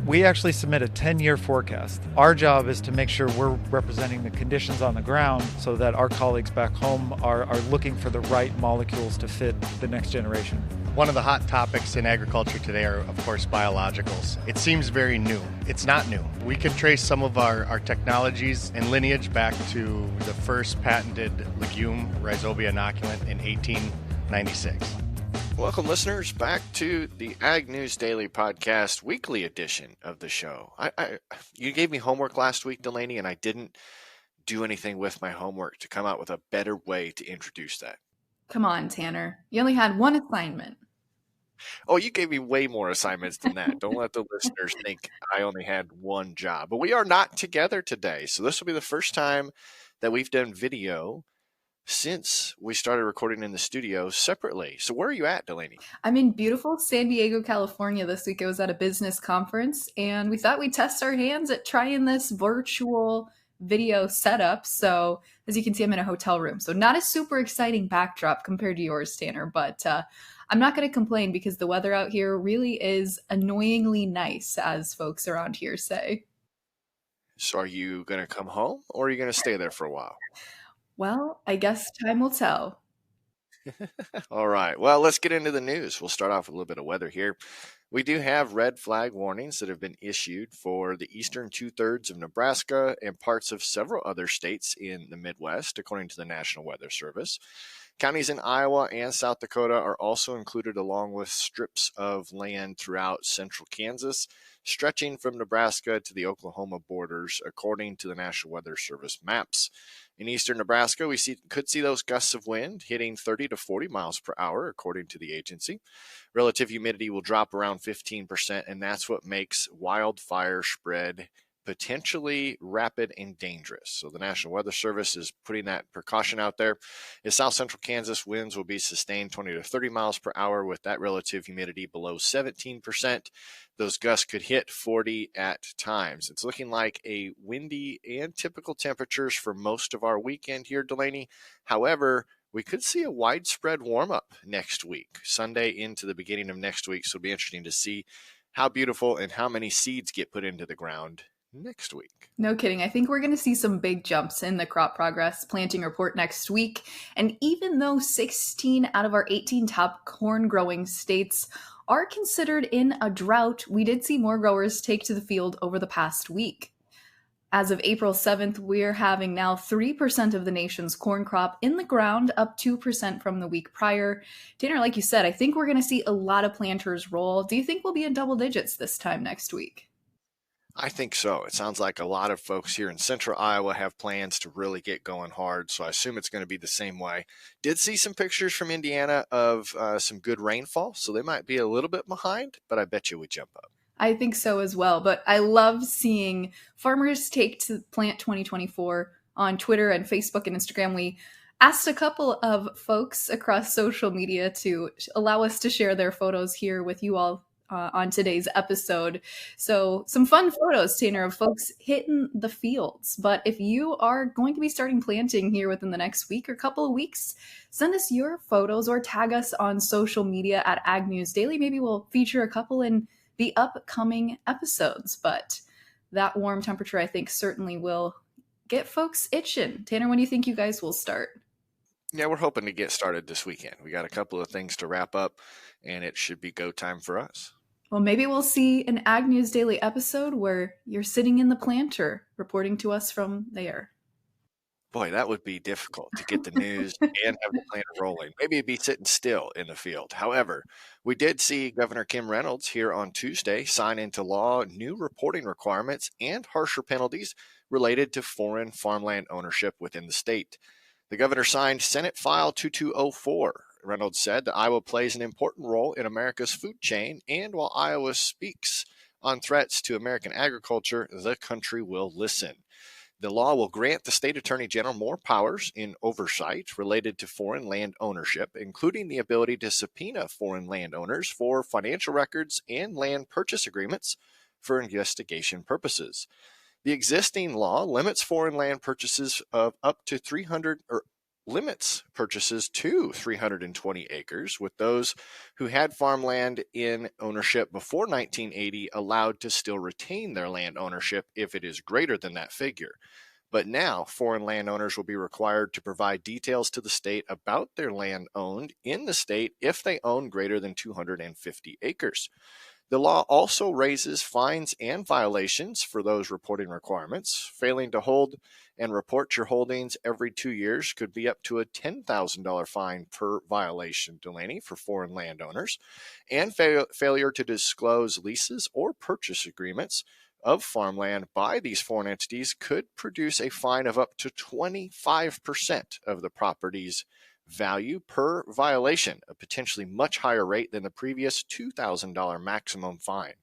We actually submit a 10-year forecast. Our job is to make sure we're representing the conditions on the ground so that our colleagues back home are looking for the right molecules to fit the next generation. One of the hot topics in agriculture today are, of course, biologicals. It seems very new. It's not new. We can trace some of our technologies and lineage back to the first patented legume, Rhizobia inoculant, in 1896. Welcome, listeners, back to the Ag News Daily Podcast, weekly edition of the show. You gave me homework last week, Delaney, and I didn't do anything with my homework to come out with a better way to introduce that. Come on, Tanner. You only had one assignment. Oh, you gave me way more assignments than that. Don't let the listeners think I only had one job. But we are not together today, so this will be the first time that we've done video since we started recording in the studio separately. So where are you at, Delaney? I'm in beautiful San Diego, California this week. I was at a business conference, and we thought we'd test our hands at trying this virtual video setup. So as you can see, I'm in a hotel room. So not a super exciting backdrop compared to yours, Tanner, but I'm not going to complain because the weather out here really is annoyingly nice, as folks around here say. So are you going to come home or are you going to stay there for a while? Well, I guess time will tell. All right. Well, let's get into the news. We'll start off with a little bit of weather here. We do have red flag warnings that have been issued for the eastern two-thirds of Nebraska and parts of several other states in the Midwest, according to the National Weather Service. Counties in Iowa and South Dakota are also included, along with strips of land throughout central Kansas, stretching from Nebraska to the Oklahoma borders, according to the National Weather Service maps. In eastern Nebraska, we could see those gusts of wind hitting 30 to 40 miles per hour, according to the agency. Relative humidity will drop around 15%, and that's what makes wildfire spread potentially rapid and dangerous. So the National Weather Service is putting that precaution out there. In south central Kansas, winds will be sustained 20 to 30 miles per hour with that relative humidity below 17%. Those gusts could hit 40 at times. It's looking like a windy and typical temperatures for most of our weekend here, Delaney. However, we could see a widespread warm-up next week, Sunday into the beginning of next week. So it'll be interesting to see how beautiful and how many seeds get put into the ground next week. No kidding. I think we're going to see some big jumps in the crop progress planting report next week. And even though 16 out of our 18 top corn growing states are considered in a drought, we did see more growers take to the field over the past week. As of April 7th, we're having now 3% of the nation's corn crop in the ground, up 2% from the week prior. Tanner, like you said, I think we're going to see a lot of planters roll. Do you think we'll be in double digits this time next week? I think so. It sounds like a lot of folks here in central Iowa have plans to really get going hard, so I assume it's going to be the same way. Did see some pictures from Indiana of some good rainfall, so they might be a little bit behind, but I bet you we jump up. I think so as well, but I love seeing farmers take to Plant 2024 on Twitter and Facebook and Instagram. We asked a couple of folks across social media to allow us to share their photos here with you all on today's episode. So some fun photos, Tanner, of folks hitting the fields. But if you are going to be starting planting here within the next week or couple of weeks, send us your photos or tag us on social media at Ag News Daily. Maybe we'll feature a couple in the upcoming episodes. But that warm temperature, I think, certainly will get folks itching. Tanner, when do you think you guys will start? Yeah, we're hoping to get started this weekend. We got a couple of things to wrap up, and it should be go time for us. Well, maybe we'll see an Ag News Daily episode where you're sitting in the planter reporting to us from there. Boy, that would be difficult to get the news and have the planter rolling. Maybe it'd be sitting still in the field. However, we did see Governor Kim Reynolds here on Tuesday sign into law new reporting requirements and harsher penalties related to foreign farmland ownership within the state. The governor signed Senate File 2204. Reynolds said that Iowa plays an important role in America's food chain, and while Iowa speaks on threats to American agriculture, the country will listen. The law will grant the state attorney general more powers in oversight related to foreign land ownership, including the ability to subpoena foreign landowners for financial records and land purchase agreements for investigation purposes. The existing law limits foreign land purchases of up to $300 limits purchases to 320 acres, with those who had farmland in ownership before 1980 allowed to still retain their land ownership if it is greater than that figure. But now, foreign landowners will be required to provide details to the state about their land owned in the state if they own greater than 250 acres. The law also raises fines and violations for those reporting requirements. Failing to hold and report your holdings every 2 years could be up to a $10,000 fine per violation, Delaney, for foreign landowners. And failure to disclose leases or purchase agreements of farmland by these foreign entities could produce a fine of up to 25% of the property's value per violation, a potentially much higher rate than the previous $2,000 maximum fine.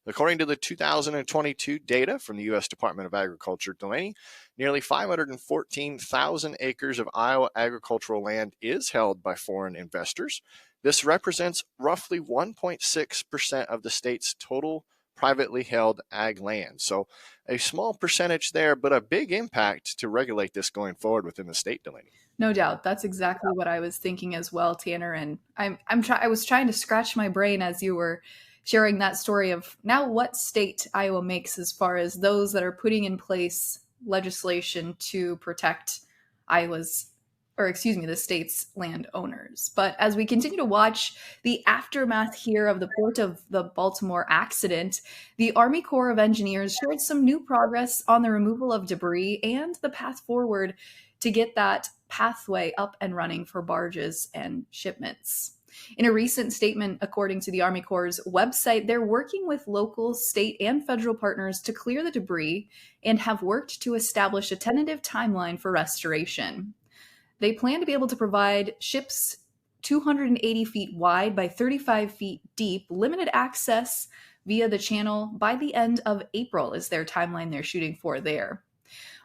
According to the 2022 data from the U.S. Department of Agriculture, Delaney, nearly 514,000 acres of Iowa agricultural land is held by foreign investors. This represents roughly 1.6% of the state's total privately held ag land. So a small percentage there, but a big impact to regulate this going forward within the state, Delaney. No doubt. That's exactly what I was thinking as well, Tanner. And I was trying to scratch my brain as you were sharing that story of now what state Iowa makes as far as those that are putting in place legislation to protect the state's landowners. But as we continue to watch the aftermath here of the Port of the Baltimore accident, the Army Corps of Engineers shared some new progress on the removal of debris and the path forward to get that pathway up and running for barges and shipments. In a recent statement, according to the Army Corps' website, they're working with local, state, and federal partners to clear the debris and have worked to establish a tentative timeline for restoration. They plan to be able to provide ships 280 feet wide by 35 feet deep, limited access via the channel by the end of April is their timeline they're shooting for there.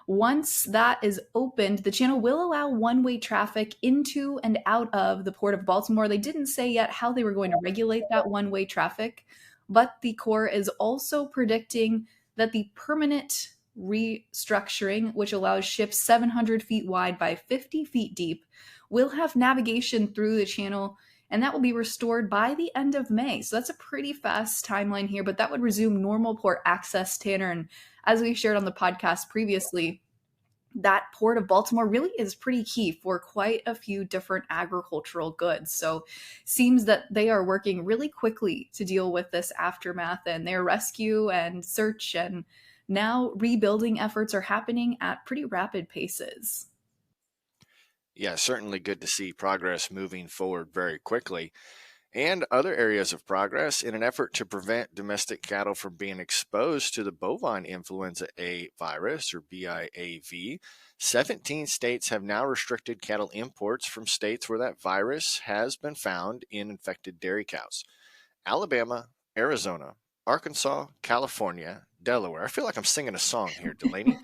Once that is opened, the channel will allow one-way traffic into and out of the Port of Baltimore. They didn't say yet how they were going to regulate that one-way traffic, but the Corps is also predicting that the permanent restructuring, which allows ships 700 feet wide by 50 feet deep, will have navigation through the channel, and that will be restored by the end of May. So that's a pretty fast timeline here, but that would resume normal port access, Tanner. And as we shared on the podcast previously, that Port of Baltimore really is pretty key for quite a few different agricultural goods. So seems that they are working really quickly to deal with this aftermath, and their rescue and search and now rebuilding efforts are happening at pretty rapid paces. Yeah, certainly good to see progress moving forward very quickly. And other areas of progress in an effort to prevent domestic cattle from being exposed to the bovine influenza A virus, or BIAV. 17 states have now restricted cattle imports from states where that virus has been found in infected dairy cows. Alabama, Arizona, Arkansas, California, Delaware. I feel like I'm singing a song here, Delaney.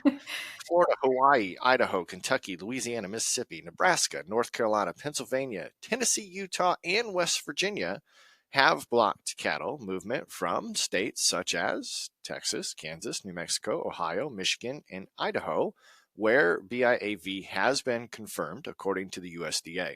Florida, Hawaii, Idaho, Kentucky, Louisiana, Mississippi, Nebraska, North Carolina, Pennsylvania, Tennessee, Utah, and West Virginia have blocked cattle movement from states such as Texas, Kansas, New Mexico, Ohio, Michigan, and Idaho, where BIAV has been confirmed, according to the USDA.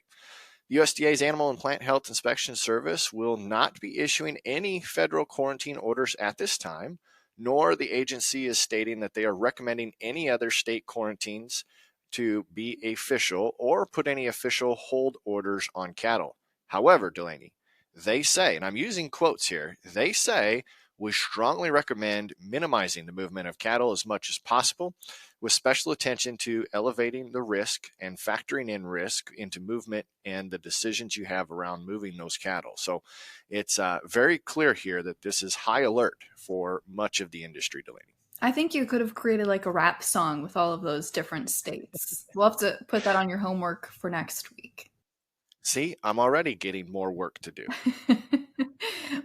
The USDA's Animal and Plant Health Inspection Service will not be issuing any federal quarantine orders at this time, nor the agency is stating that they are recommending any other state quarantines to be official or put any official hold orders on cattle. However, Delaney, they say, and I'm using quotes here, they say we strongly recommend minimizing the movement of cattle as much as possible, with special attention to elevating the risk and factoring in risk into movement and the decisions you have around moving those cattle. So it's very clear here that this is high alert for much of the industry, Delaney. I think you could have created like a rap song with all of those different states. We'll have to put that on your homework for next week. See, I'm already getting more work to do.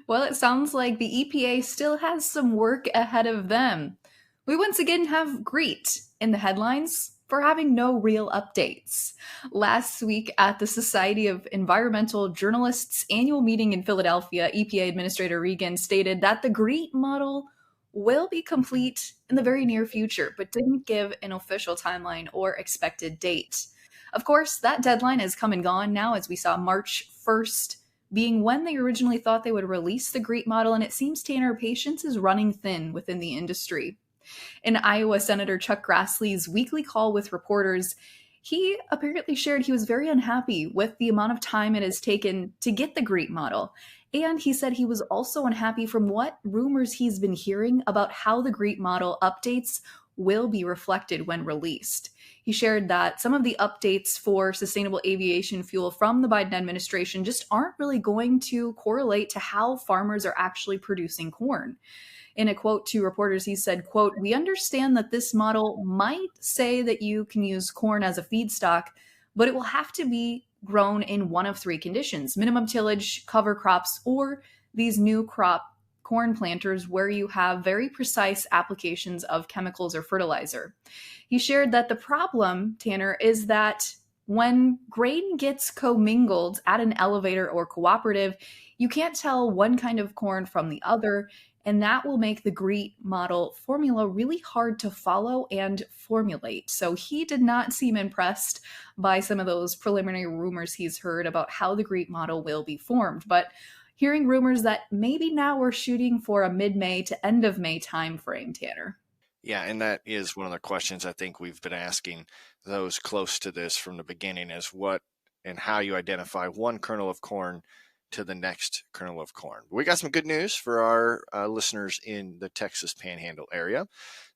Well, it sounds like the EPA still has some work ahead of them. We once again have GREET in the headlines for having no real updates. Last week at the Society of Environmental Journalists annual meeting in Philadelphia, EPA Administrator Regan stated that the GREET model will be complete in the very near future, but didn't give an official timeline or expected date. Of course, that deadline has come and gone now, as we saw March 1st being when they originally thought they would release the GREAT model, and it seems, Tanner, patience is running thin within the industry. In Iowa, Senator Chuck Grassley's weekly call with reporters, he apparently shared he was very unhappy with the amount of time it has taken to get the GREAT model. And he said he was also unhappy from what rumors he's been hearing about how the GREAT model updates will be reflected when released. He shared that some of the updates for sustainable aviation fuel from the Biden administration just aren't really going to correlate to how farmers are actually producing corn. In a quote to reporters, he said, quote, "We understand that this model might say that you can use corn as a feedstock, but it will have to be grown in one of three conditions: minimum tillage, cover crops, or these new crop corn planters where you have very precise applications of chemicals or fertilizer." He shared that the problem, Tanner, is that when grain gets commingled at an elevator or cooperative, you can't tell one kind of corn from the other, and that will make the GREAT model formula really hard to follow and formulate. So he did not seem impressed by some of those preliminary rumors he's heard about how the GREAT model will be formed. But hearing rumors that maybe now we're shooting for a mid-May to end of May timeframe, Tanner. Yeah, and that is one of the questions I think we've been asking those close to this from the beginning, is what and how you identify one kernel of corn to the next kernel of corn. We got some good news for our listeners in the Texas Panhandle area.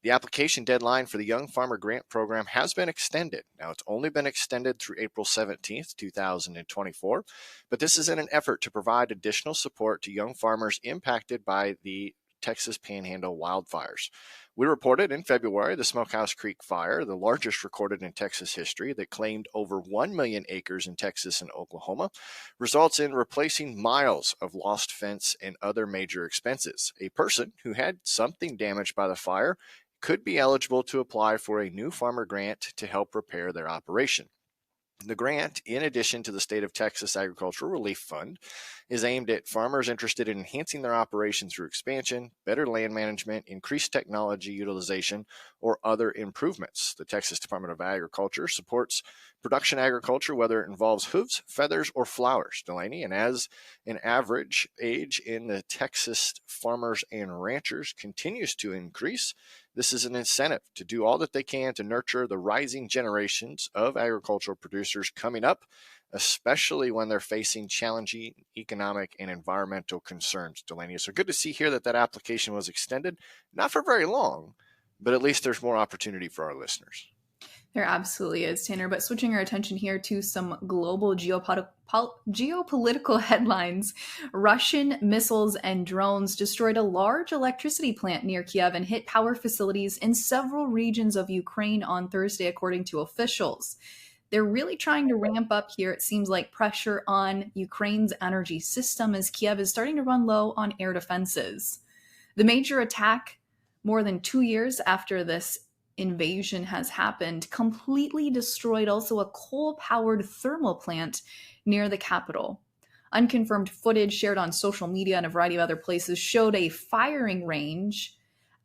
The application deadline for the Young Farmer Grant Program has been extended. Now, it's only been extended through April 17th, 2024, but this is in an effort to provide additional support to young farmers impacted by the Texas Panhandle wildfires. We reported in February the Smokehouse Creek fire, the largest recorded in Texas history, that claimed over 1 million acres in Texas and Oklahoma, results in replacing miles of lost fence and other major expenses. A person who had something damaged by the fire could be eligible to apply for a new farmer grant to help repair their operation. The grant, in addition to the State of Texas Agricultural Relief Fund, is aimed at farmers interested in enhancing their operation through expansion, better land management, increased technology utilization, or other improvements. The Texas Department of Agriculture supports production agriculture, whether it involves hooves, feathers, or flowers, Delaney. And as an average age in the Texas farmers and ranchers continues to increase, this is an incentive to do all that they can to nurture the rising generations of agricultural producers coming up, especially when they're facing challenging economic and environmental concerns, Delaney. So good to see here that application was extended, not for very long, but at least there's more opportunity for our listeners. There absolutely is, Tanner. But switching our attention here to some global geopolitical headlines. Russian missiles and drones destroyed a large electricity plant near Kiev and hit power facilities in several regions of Ukraine on Thursday, according to officials. They're really trying to ramp up here, it seems like, pressure on Ukraine's energy system as Kiev is starting to run low on air defenses. The major attack, more than 2 years after this invasion has happened, completely destroyed also a coal-powered thermal plant near the capital. Unconfirmed footage shared on social media and a variety of other places showed a firing range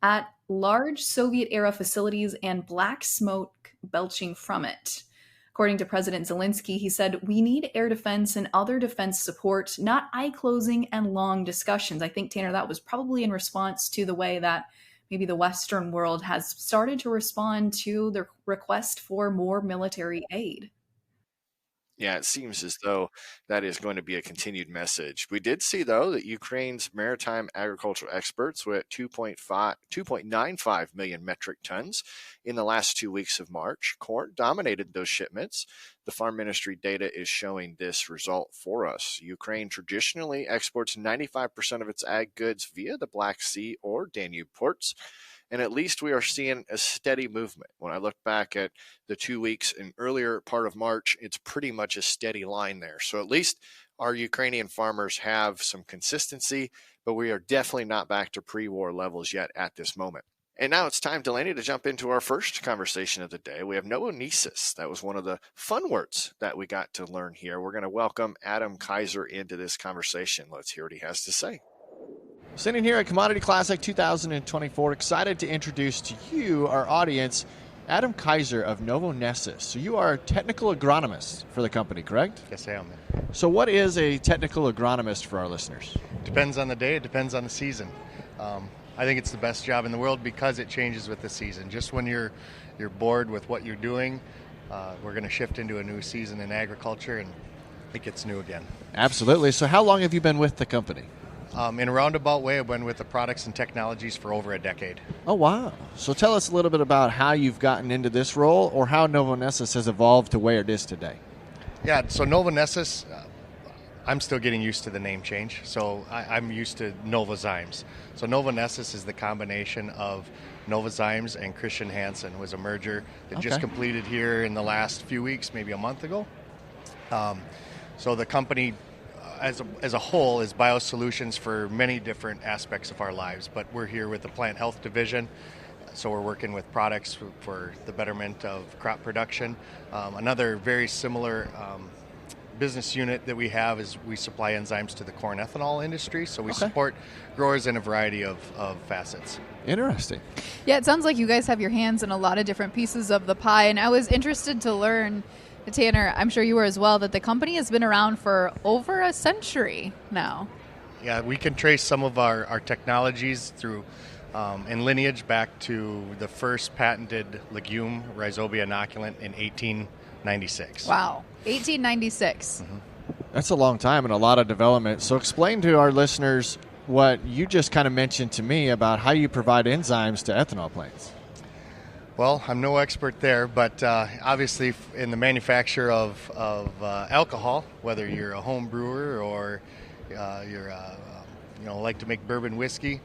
at large Soviet-era facilities and black smoke belching from it. According to President Zelensky, he said, "We need air defense and other defense support, not eye-closing and long discussions." I think, Tanner, that was probably in response to the way that maybe the Western world has started to respond to the request for more military aid. Yeah, it seems as though that is going to be a continued message. We did see, though, that Ukraine's maritime agricultural experts were at 2.95 million metric tons in the last 2 weeks of March. Corn dominated those shipments. The Farm Ministry data is showing this result for us. Ukraine traditionally exports 95% of its ag goods via the Black Sea or Danube ports. And at least we are seeing a steady movement. When I look back at the 2 weeks in earlier part of March, it's pretty much a steady line there. So at least our Ukrainian farmers have some consistency, but we are definitely not back to pre-war levels yet at this moment. And now it's time, Delaney, to jump into our first conversation of the day. We have Novonesis. That was one of the fun words that we got to learn here. We're going to welcome Adam Kayser into this conversation. Let's hear what he has to say. Sitting here at Commodity Classic 2024, excited to introduce to you, our audience, Adam Kayser of Novonesis. So you are a technical agronomist for the company, correct? Yes, I am. So what is a technical agronomist for our listeners? Depends on the day. It depends on the season. I think it's the best job in the world because it changes with the season. Just when you're bored with what you're doing, we're going to shift into a new season in agriculture, and it gets new again. Absolutely. So how long have you been with the company? In a roundabout way, I've been with the products and technologies for over a decade. Oh, wow. So tell us a little bit about how you've gotten into this role or how Novonesis has evolved to where it is today. Yeah, so Novonesis, I'm still getting used to the name change. So I'm used to Novozymes. So Novonesis is the combination of Novozymes and Christian Hansen. Was a merger that just completed here in the last few weeks, maybe a month ago. So the company as a whole is biosolutions for many different aspects of our lives, but we're here with the plant health division, so we're working with products for the betterment of crop production. Another very similar business unit that we have is we supply enzymes to the corn ethanol industry, so we support growers in a variety of facets. Interesting. Yeah, it sounds like you guys have your hands in a lot of different pieces of the pie, and I was interested to learn, Tanner, I'm sure you were as well, that the company has been around for over a century now. Yeah, we can trace some of our technologies through in lineage back to the first patented legume rhizobia inoculant in 1896. Wow, 1896. Mm-hmm. That's a long time and a lot of development. So explain to our listeners what you just kind of mentioned to me about how you provide enzymes to ethanol plants. Well, I'm no expert there, but obviously in the manufacture of alcohol, whether you're a home brewer or you're like to make bourbon whiskey,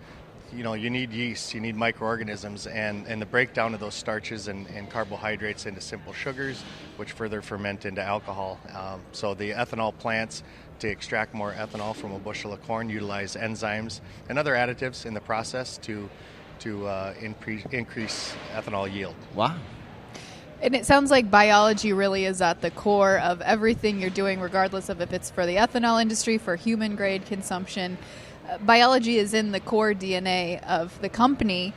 you need yeast, you need microorganisms, and the breakdown of those starches and carbohydrates into simple sugars, which further ferment into alcohol. So the ethanol plants, to extract more ethanol from a bushel of corn, utilize enzymes and other additives in the process to increase ethanol yield. Wow. And it sounds like biology really is at the core of everything you're doing, regardless of if it's for the ethanol industry, for human grade consumption. Biology is in the core DNA of the company.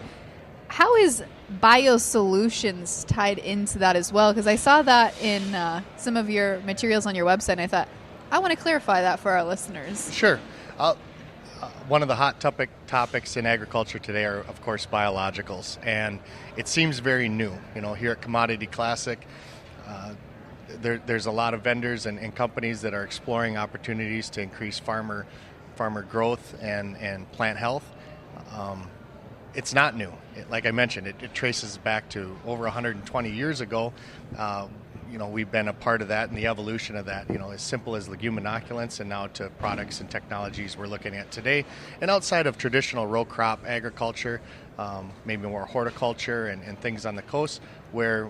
How is biosolutions tied into that as well? Because I saw that in some of your materials on your website, and I thought, I want to clarify that for our listeners. Sure. One of the hot topics in agriculture today are, of course, biologicals, and it seems very new. Here at Commodity Classic, there's a lot of vendors and companies that are exploring opportunities to increase farmer growth and plant health. It's not new. Like I mentioned, it traces back to over 120 years ago. We've been a part of that and the evolution of that, as simple as legume inoculants and now to products and technologies we're looking at today. And outside of traditional row crop agriculture, maybe more horticulture and things on the coast where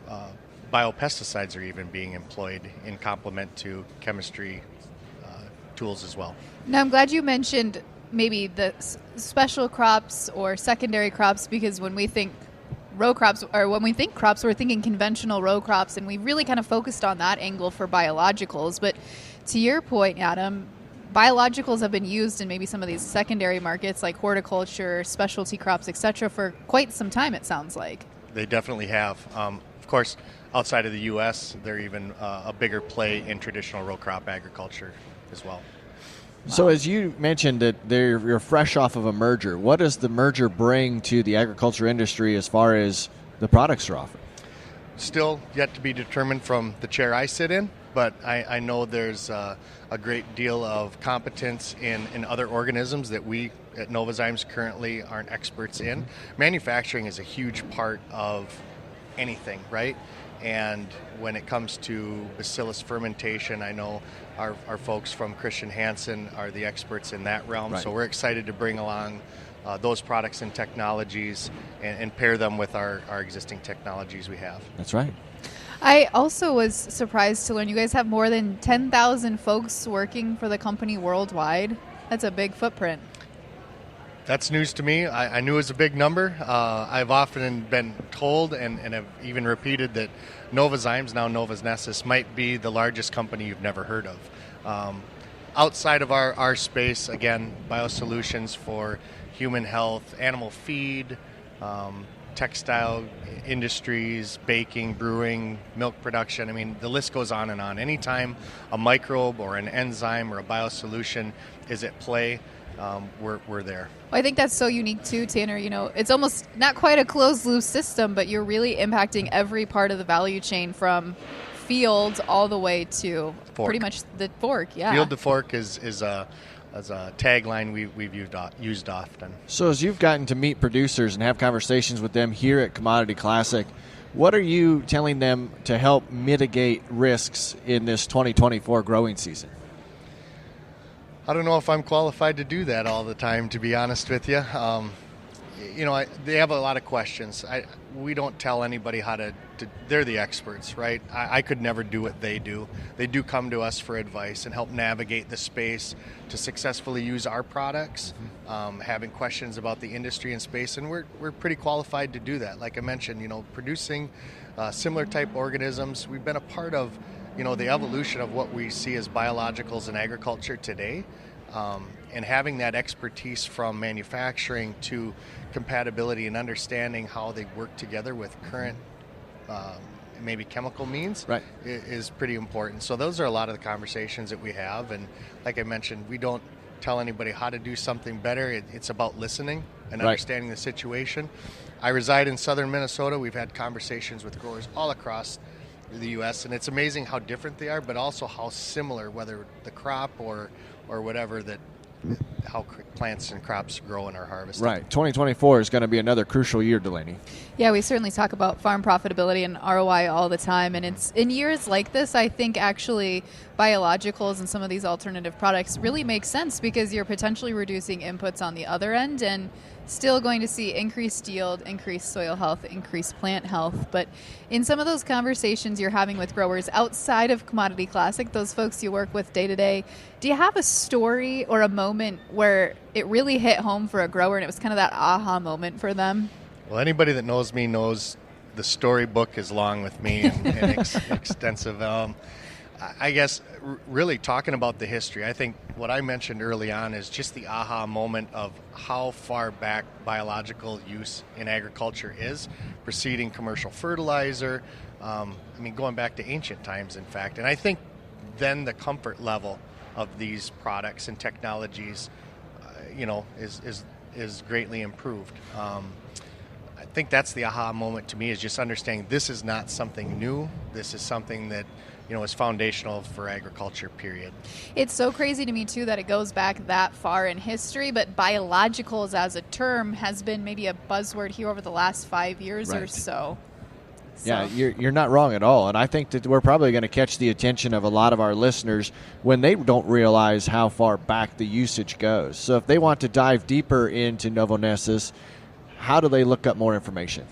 biopesticides are even being employed in complement to chemistry tools as well. Now, I'm glad you mentioned maybe the special crops or secondary crops, because when we think row crops, or when we think crops, we're thinking conventional row crops, and we really kind of focused on that angle for biologicals. But to your point, Adam, biologicals have been used in maybe some of these secondary markets like horticulture, specialty crops, etc. for quite some time, it sounds like. They definitely have. Of course, outside of the U.S., they're even a bigger play in traditional row crop agriculture as well. So as you mentioned that you're fresh off of a merger, what does the merger bring to the agriculture industry as far as the products are offered? Still yet to be determined from the chair I sit in, but I know there's a great deal of competence in other organisms that we at Novozymes currently aren't experts in. Manufacturing is a huge part of anything, right? And when it comes to bacillus fermentation, I know our folks from Christian Hansen are the experts in that realm. Right. So we're excited to bring along those products and technologies and pair them with our existing technologies we have. That's right. I also was surprised to learn you guys have more than 10,000 folks working for the company worldwide. That's a big footprint. That's news to me. I knew it was a big number. I've often been told and have even repeated that Novozymes, now Novonesis, might be the largest company you've never heard of. Outside of our space, again, biosolutions for human health, animal feed, textile industries, baking, brewing, milk production. I mean, the list goes on and on. Anytime a microbe or an enzyme or a biosolution is at play, we're there. Well, I think that's so unique too, Tanner. You know, it's almost not quite a closed loop system, but you're really impacting every part of the value chain from field all the way to fork. Pretty much the fork. Yeah. Field to fork is a tagline we've used often. So as you've gotten to meet producers and have conversations with them here at Commodity Classic, what are you telling them to help mitigate risks in this 2024 growing season? I don't know if I'm qualified to do that all the time, to be honest with you. They have a lot of questions. We don't tell anybody how to they're the experts, right? I could never do what they do. They do come to us for advice and help navigate the space to successfully use our products, having questions about the industry and space, and we're pretty qualified to do that. Like I mentioned, producing similar type organisms. We've been a part of the evolution of what we see as biologicals in agriculture today, and having that expertise from manufacturing to compatibility and understanding how they work together with current maybe chemical means right. is pretty important. So those are a lot of the conversations that we have, and like I mentioned, we don't tell anybody how to do something better. It's about listening and right. understanding the situation. I reside in southern Minnesota. We've had conversations with growers all across the U.S., and it's amazing how different they are, but also how similar, whether the crop or whatever, that how plants and crops grow and are harvested. Right. 2024 is going to be another crucial year, Delaney. Yeah, we certainly talk about farm profitability and ROI all the time. And it's in years like this, I think actually biologicals and some of these alternative products really make sense because you're potentially reducing inputs on the other end and still going to see increased yield, increased soil health, increased plant health. But in some of those conversations you're having with growers outside of Commodity Classic, those folks you work with day to day, do you have a story or a moment where it really hit home for a grower and it was kind of that aha moment for them? Well, anybody that knows me knows the storybook is long with me and extensive. I guess really talking about the history, I think what I mentioned early on is just the aha moment of how far back biological use in agriculture is, preceding commercial fertilizer, going back to ancient times, in fact. And I think then the comfort level of these products and technologies, is greatly improved. I think that's the aha moment to me, is just understanding this is not something new. This is something that is foundational for agriculture, period. It's so crazy to me, too, that it goes back that far in history, but biologicals as a term has been maybe a buzzword here over the last 5 years right. or so. Yeah, you're not wrong at all. And I think that we're probably going to catch the attention of a lot of our listeners when they don't realize how far back the usage goes. So if they want to dive deeper into Novonesis, how do they look up more information?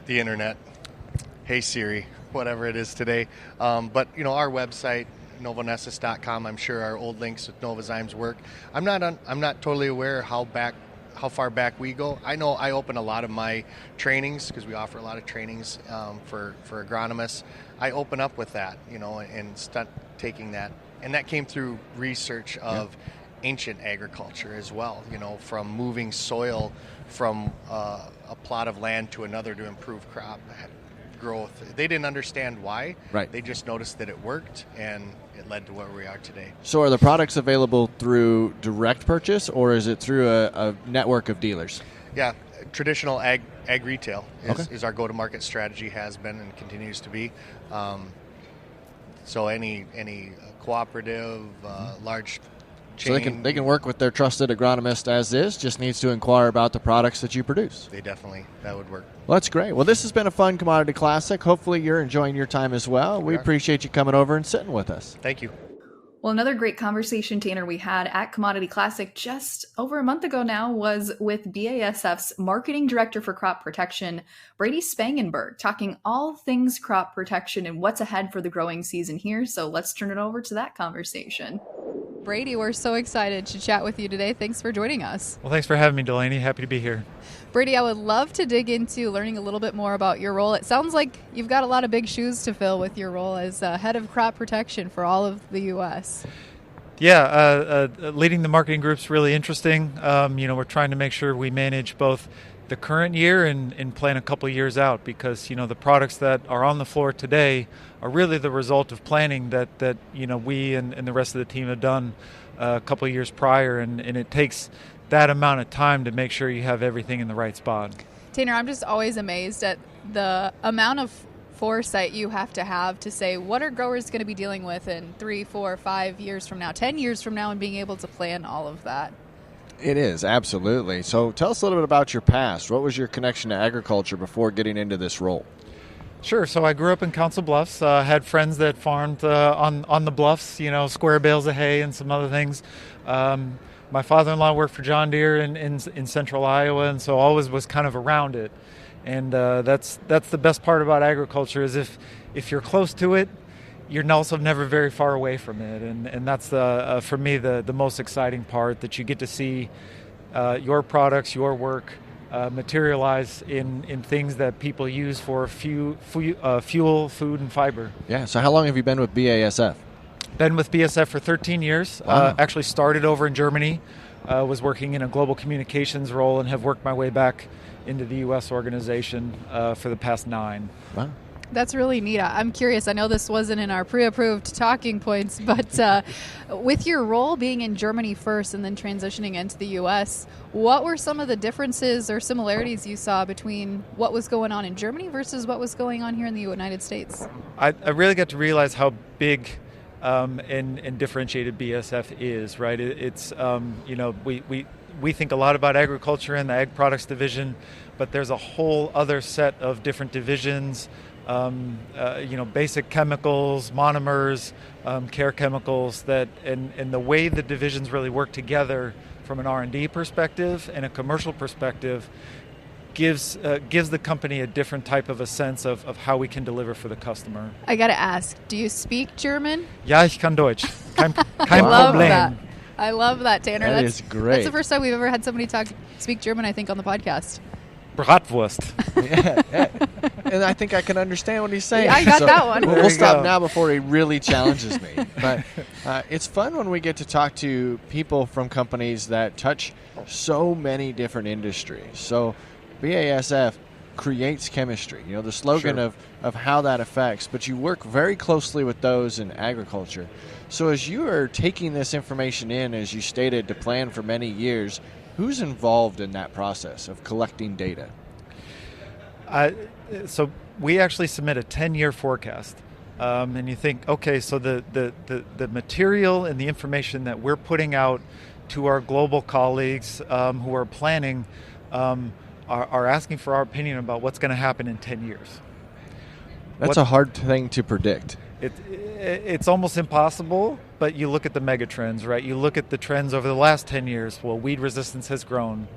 The internet. Hey Siri, whatever it is today. But our website, Novonesis.com, I'm sure our old links with Novozymes work. I'm not totally aware how far back we go. I know I open a lot of my trainings, because we offer a lot of trainings for agronomists. I open up with that, and start taking that. And that came through research of ancient agriculture as well, from moving soil from a plot of land to another to improve crop growth. They didn't understand why. Right. They just noticed that it worked, and it led to where we are today. So are the products available through direct purchase, or is it through a network of dealers? Yeah, traditional ag retail Okay. is our go-to-market strategy, has been and continues to be. So any cooperative, large chain. So they can work with their trusted agronomist as is, just needs to inquire about the products that you produce. That would work. Well, that's great. Well, this has been a fun Commodity Classic. Hopefully you're enjoying your time as well. We appreciate you coming over and sitting with us. Thank you. Well, another great conversation, Tanner, we had at Commodity Classic just over a month ago now was with BASF's Marketing Director for Crop Protection, Brady Spangenberg, talking all things crop protection and what's ahead for the growing season here. So let's turn it over to that conversation. Brady, we're so excited to chat with you today. Thanks for joining us. Well, thanks for having me, Delaney. Happy to be here. Brady, I would love to dig into learning a little bit more about your role. It sounds like you've got a lot of big shoes to fill with your role as head of crop protection for all of the U.S. Yeah, leading the marketing group's really interesting. We're trying to make sure we manage both the current year and plan a couple of years out, because the products that are on the floor today are really the result of planning that we and the rest of the team have done a couple of years prior, and it takes that amount of time to make sure you have everything in the right spot. Tanner, I'm just always amazed at the amount of foresight you have to say what are growers going to be dealing with in 3, 4, 5 years from now, 10 years from now, and being able to plan all of that. It is, absolutely. So tell us a little bit about your past. What was your connection to agriculture before getting into this role? Sure. So I grew up in Council Bluffs. Had friends that farmed on the bluffs, square bales of hay and some other things. My father-in-law worked for John Deere in central Iowa, and so always was kind of around it. And that's the best part about agriculture, is if you're close to it, you're also never very far away from it. And that's, for me, the most exciting part, that you get to see your products, your work materialize in things that people use for fuel, food, and fiber. Yeah, so how long have you been with BASF? Been with BASF for 13 years. Wow. Actually started over in Germany, was working in a global communications role, and have worked my way back into the U.S. organization for the past 9. Wow. That's really neat. I'm curious. I know this wasn't in our pre-approved talking points, but with your role being in Germany first and then transitioning into the U.S., what were some of the differences or similarities you saw between what was going on in Germany versus what was going on here in the United States? I really got to realize how big and differentiated BASF is, right? It's we think a lot about agriculture and the ag products division, but there's a whole other set of different divisions, basic chemicals, monomers, care chemicals, that and the way the divisions really work together from an R&D perspective and a commercial perspective gives the company a different type of a sense of how we can deliver for the customer. I got to ask, do you speak German? Ja, ich kann Deutsch. Kein Love Problem. that. I love that, Tanner. That's great. That's the first time we've ever had somebody speak German, I think, on the podcast. Bratwurst. Yeah. And I think I can understand what he's saying. Yeah, I got that one. We'll stop now before he really challenges me. But it's fun when we get to talk to people from companies that touch so many different industries. So BASF creates chemistry, the slogan Sure. of how that affects, but you work very closely with those in agriculture. So as you are taking this information in, as you stated, to plan for many years, who's involved in that process of collecting data? So we actually submit a 10-year forecast. And you think, okay, so the material and the information that we're putting out to our global colleagues who are planning are asking for our opinion about what's going to happen in 10 years. That's a hard thing to predict. It's almost impossible, but you look at the mega trends, right? You look at the trends over the last 10 years. Well, weed resistance has grown.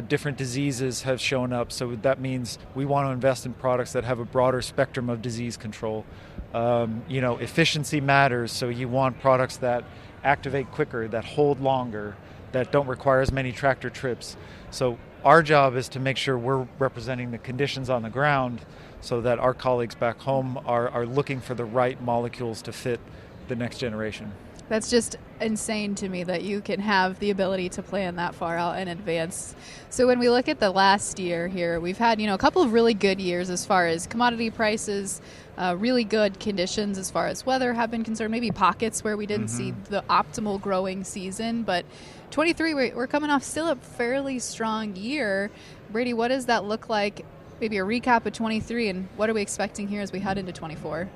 Different diseases have shown up, so that means we want to invest in products that have a broader spectrum of disease control. Efficiency matters, so you want products that activate quicker, that hold longer, that don't require as many tractor trips. So our job is to make sure we're representing the conditions on the ground so that our colleagues back home are looking for the right molecules to fit the next generation. That's just insane to me that you can have the ability to plan that far out in advance. So when we look at the last year here, we've had, a couple of really good years as far as commodity prices, really good conditions as far as weather have been concerned, maybe pockets where we didn't see the optimal growing season. But 23, we're coming off still a fairly strong year. Brady, what does that look like? Maybe a recap of 23, and what are we expecting here as we head into 24?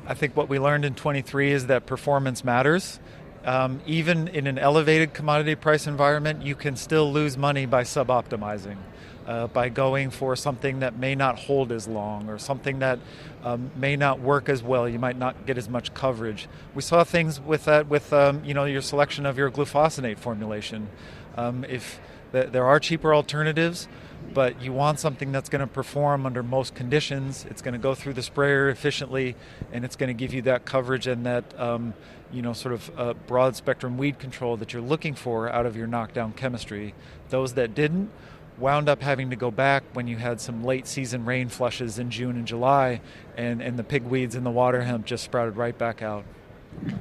I think what we learned in 23 is that performance matters. Even in an elevated commodity price environment, you can still lose money by suboptimizing, by going for something that may not hold as long or something that may not work as well. You might not get as much coverage. We saw things with that with your selection of your glufosinate formulation. If there are cheaper alternatives, but you want something that's going to perform under most conditions. It's going to go through the sprayer efficiently, and it's going to give you that coverage and that broad spectrum weed control that you're looking for out of your knockdown chemistry. Those that didn't wound up having to go back when you had some late season rain flushes in June and July, and the pigweeds and the water hemp just sprouted right back out.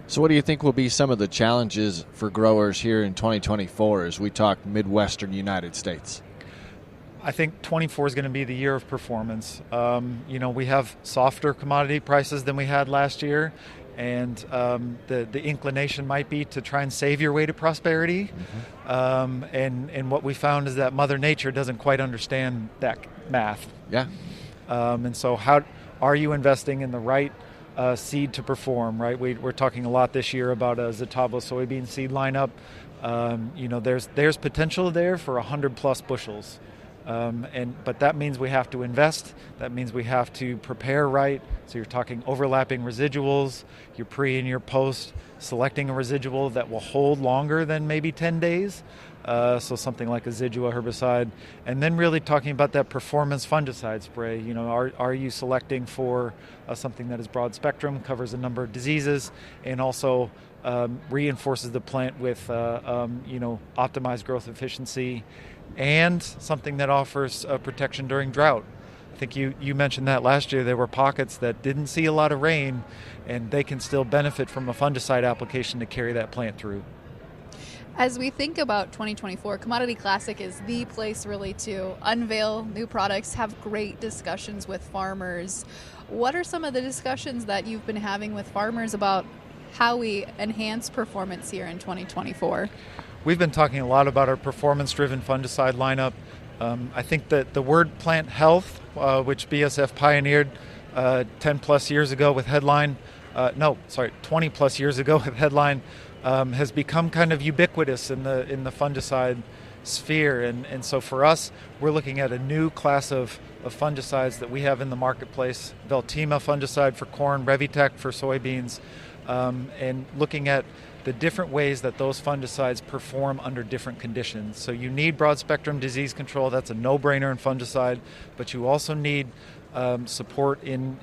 So what do you think will be some of the challenges for growers here in 2024 as we talk Midwestern United States? I think 24 is going to be the year of performance. We have softer commodity prices than we had last year, and the inclination might be to try and save your way to prosperity. And what we found is that Mother Nature doesn't quite understand that math. Yeah. And so how are you investing in the right seed to perform, right? We're talking a lot this year about a Zetavo soybean seed lineup. There's potential there for 100 plus bushels. But that means we have to invest. That means we have to prepare right. So you're talking overlapping residuals, your pre and your post, selecting a residual that will hold longer than maybe 10 days. So something like a Zidua herbicide. And then really talking about that performance fungicide spray. Are you selecting for something that is broad spectrum, covers a number of diseases, and also reinforces the plant with optimized growth efficiency, and something that offers protection during drought. I think you mentioned that last year there were pockets that didn't see a lot of rain, and they can still benefit from a fungicide application to carry that plant through. As we think about 2024, Commodity Classic is the place really to unveil new products, have great discussions with farmers. What are some of the discussions that you've been having with farmers about how we enhance performance here in 2024? We've been talking a lot about our performance-driven fungicide lineup. I think that the word plant health, which BASF pioneered 10 plus years ago with Headline, 20 plus years ago with Headline, has become kind of ubiquitous in the fungicide sphere. And so for us, we're looking at a new class of fungicides that we have in the marketplace, Veltima fungicide for corn, Revitec for soybeans, and looking at the different ways that those fungicides perform under different conditions. So you need broad spectrum disease control. That's a no-brainer in fungicide, but you also need support in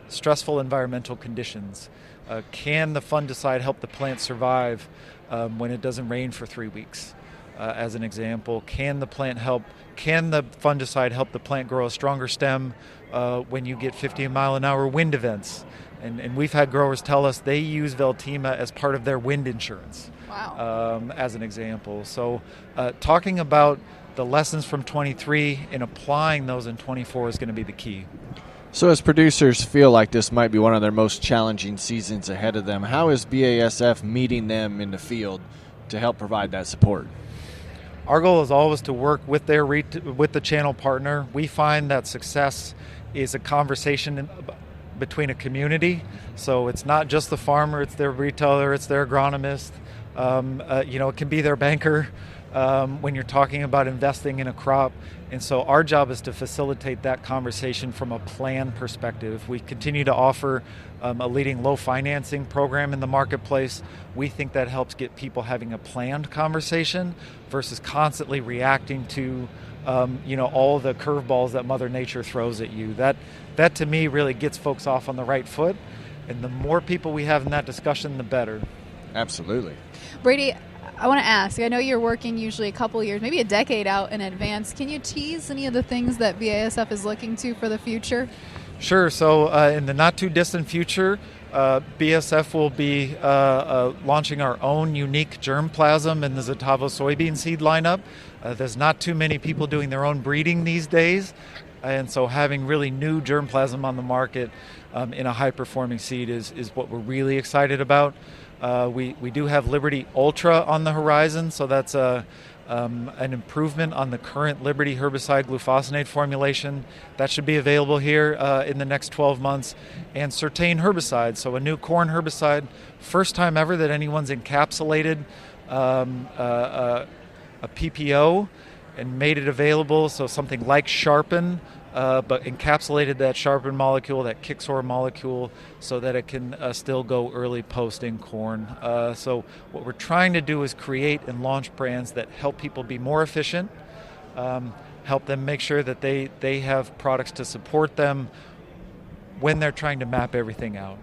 stressful environmental conditions. Can the fungicide help the plant survive when it doesn't rain for 3 weeks? As an example, can the fungicide help the plant grow a stronger stem when you get 50-mile-an-hour wind events? And we've had growers tell us they use Veltima as part of their wind insurance. Wow. As an example. So talking about the lessons from 23 and applying those in 24 is going to be the key. So as producers feel like this might be one of their most challenging seasons ahead of them, how is BASF meeting them in the field to help provide that support? Our goal is always to work with with the channel partner. We find that success is a conversation between a community. So it's not just the farmer, it's their retailer, it's their agronomist. It can be their banker when you're talking about investing in a crop. And so our job is to facilitate that conversation from a plan perspective. We continue to offer a leading low financing program in the marketplace. We think that helps get people having a planned conversation versus constantly reacting to all the curveballs that Mother Nature throws at you. That to me really gets folks off on the right foot. And the more people we have in that discussion, the better. Absolutely. Brady, I want to ask, I know you're working usually a couple years, maybe a decade out in advance. Can you tease any of the things that BASF is looking to for the future? Sure. So in the not too distant future, BASF will be launching our own unique germplasm in the Zetavo soybean seed lineup. There's not too many people doing their own breeding these days. And so having really new germplasm on the market in a high-performing seed is what we're really excited about. We do have Liberty Ultra on the horizon, so that's an improvement on the current Liberty herbicide glufosinate formulation. That should be available here in the next 12 months. And Certain herbicide, so a new corn herbicide, first time ever that anyone's encapsulated a PPO and made it available, so something like Sharpen, but encapsulated that Sharpen molecule, that Kixor molecule, so that it can still go early post in corn. So what we're trying to do is create and launch brands that help people be more efficient, help them make sure that they have products to support them when they're trying to map everything out.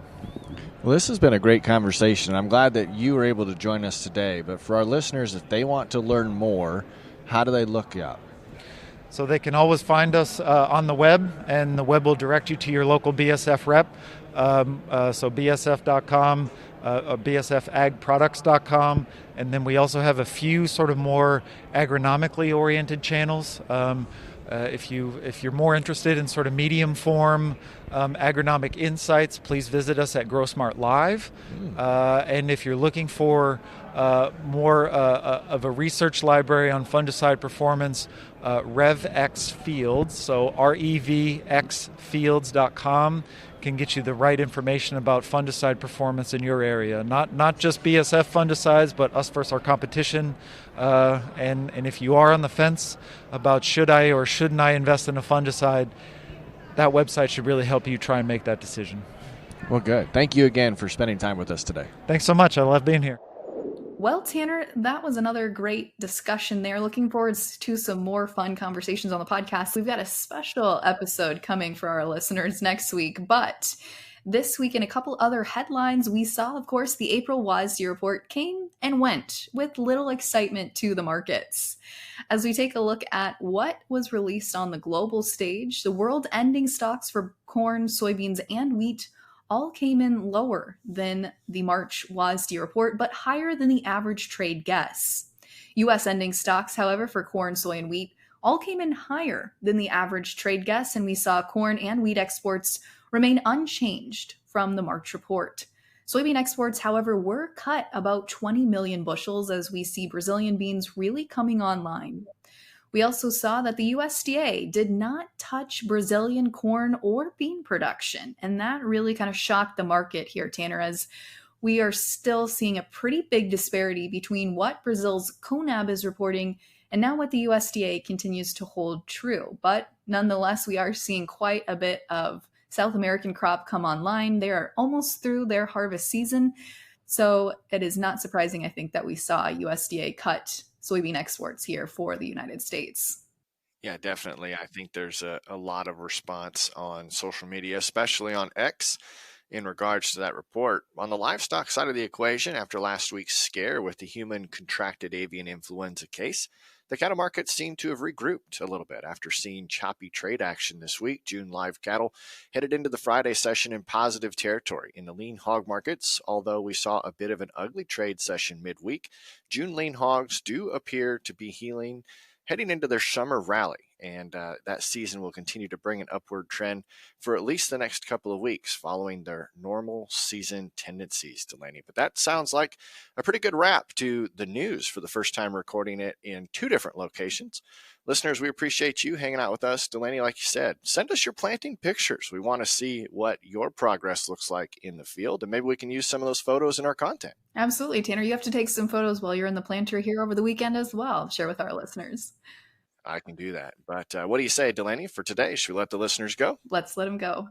Well, this has been a great conversation. I'm glad that you were able to join us today. But for our listeners, if they want to learn more, how do they look you up? So they can always find us on the web, and the web will direct you to your local BASF rep. So BASF.com, bsfagproducts.com, and then we also have a few sort of more agronomically oriented channels. If you're more interested in sort of medium form agronomic insights, please visit us at GrowSmart Live. And if you're looking for more of a research library on fungicide performance, RevX Fields, so REVXfields.com, can get you the right information about fungicide performance in your area. Not just BASF fungicides, but us versus our competition. And if you are on the fence about should I or shouldn't I invest in a fungicide, that website should really help you try and make that decision. Well, good. Thank you again for spending time with us today. Thanks so much. I love being here. Well, Tanner, that was another great discussion there. Looking forward to some more fun conversations on the podcast. We've got a special episode coming for our listeners next week. But this week, in a couple other headlines, we saw, of course, the April WASDE report came and went with little excitement to the markets. As we take a look at what was released on the global stage, the world ending stocks for corn, soybeans, and wheat all came in lower than the March WASDE report, but higher than the average trade guess. U.S. ending stocks, however, for corn, soy, and wheat all came in higher than the average trade guess, and we saw corn and wheat exports remain unchanged from the March report. Soybean exports, however, were cut about 20 million bushels as we see Brazilian beans really coming online. We also saw that the USDA did not touch Brazilian corn or bean production, and that really kind of shocked the market here, Tanner, as we are still seeing a pretty big disparity between what Brazil's CONAB is reporting and now what the USDA continues to hold true. But nonetheless, we are seeing quite a bit of South American crop come online. They are almost through their harvest season, so it is not surprising, I think, that we saw USDA cut soybean exports here for the United States. Yeah, definitely. I think there's a lot of response on social media, especially on X, in regards to that report. On the livestock side of the equation, after last week's scare with the human contracted avian influenza case, the cattle markets seem to have regrouped a little bit after seeing choppy trade action this week. June live cattle headed into the Friday session in positive territory. In the lean hog markets, although we saw a bit of an ugly trade session midweek, June lean hogs do appear to be healing, heading into their summer rally, and that season will continue to bring an upward trend for at least the next couple of weeks following their normal season tendencies, Delaney. But that sounds like a pretty good wrap to the news for the first time recording it in two different locations. Listeners, we appreciate you hanging out with us. Delaney, like you said, send us your planting pictures. We want to see what your progress looks like in the field, and maybe we can use some of those photos in our content. Absolutely, Tanner. You have to take some photos while you're in the planter here over the weekend as well. Share with our listeners. I can do that. But what do you say, Delaney, for today? Should we let the listeners go? Let's let them go.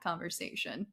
conversation.